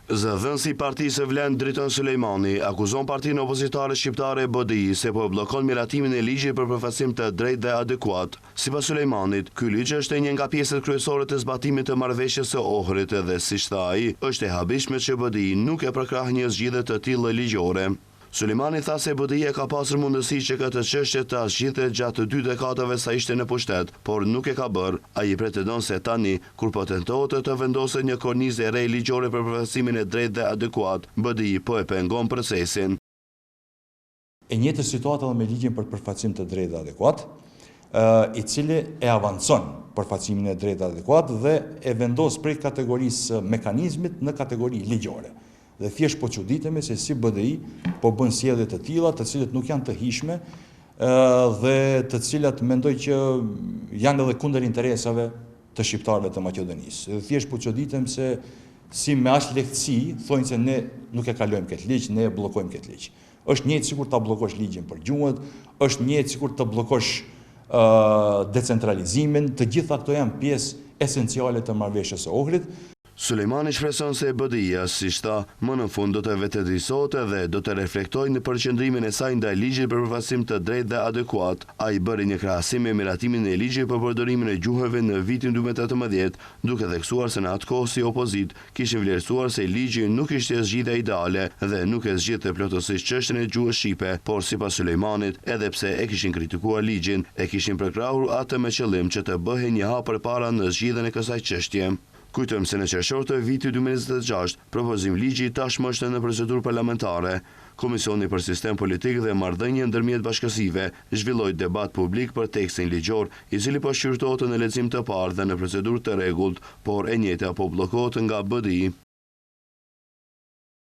Zëdhënësi i Partisë së Vlend Driton Sulejmani akuzon partinë opozitare shqiptare BDI se po bllokon miratimin e ligjit për përfaqësim të drejtë dhe adekuat. Sipas Sulejmanit, ky ligj është një nga pjesët kryesore të zbatimit të marrëveshjes së Ohrit dhe siç tha ai, është e habishme që BDI nuk e përkrah një zgjidhje të tillë ligjore. Sulejmani tha se BDI ka pasur mundësi që këtë çështje ta zgjidhte gjatë 2 dekadave sa ishte në pushtet, por nuk e ka bërë. Ai pretendon se tani, kur po tentohet të vendoset një kornizë e re ligjore për përfaqësimin e drejtë dhe adekuat, BDI po e pengon procesin. E njëjtë situatë edhe me ligjin për përfaqësim të drejtë dhe adekuat, i cili e avancon përfaqësimin e drejtë dhe adekuat dhe e vendos prej kategorisë mekanizmit në kategori ligjore. Dhe thjesht po çuditemi se si BDI po bën sjellje të tilla, të cilët nuk janë të hijshme dhe të cilat mendoj që janë edhe kundër interesave të shqiptarëve të Maqedonisë. Dhe thjesht po çuditem se si me aq lehtësi thonë se ne nuk e kalojmë këtë ligj, ne e bllokojmë këtë ligj. Është njëjtë sikur ta bllokosh ligjin për gjuhët, është njëjtë sikur të bllokosh decentralizimin, të gjitha këto janë pjesë esenciale të marrëveshjes së Ohrit. Sulejmani shpreson se BDI-ja, siç tha, më në fund do të vetëdijsohet dhe do të reflektojë në përqendrimin e saj ndaj ligjit për përfaqësim të drejtë dhe adekuat. Ai bëri një krahasim me miratimin e ligjit për përdorimin e gjuhëve në vitin 2018, duke theksuar se në atë kohë si opozit kishin vlerësuar se ligji nuk ishte zgjidhja ideale dhe nuk e zgjidhte plotësisht çështjen e gjuhës shqipe, por sipas Sulejmanit, edhe pse e kishin kritikuar ligjin, e kishin përkrahur atë me qëllim që të bëhej një hap përpara në zgjidhjen e kësaj çështje. Kujtojmë se në qershor të vitit 2026, propozim ligji tashmë është në procedurë parlamentare. Komisioni për Sistem Politik dhe Marrëdhënie ndërmjet bashkësive zhvilloi debat publik për tekstin ligjor, i cili po shqyrtohet në lexim të parë dhe në procedurë të rregullt, por e njëjta po bllokohet nga BDI.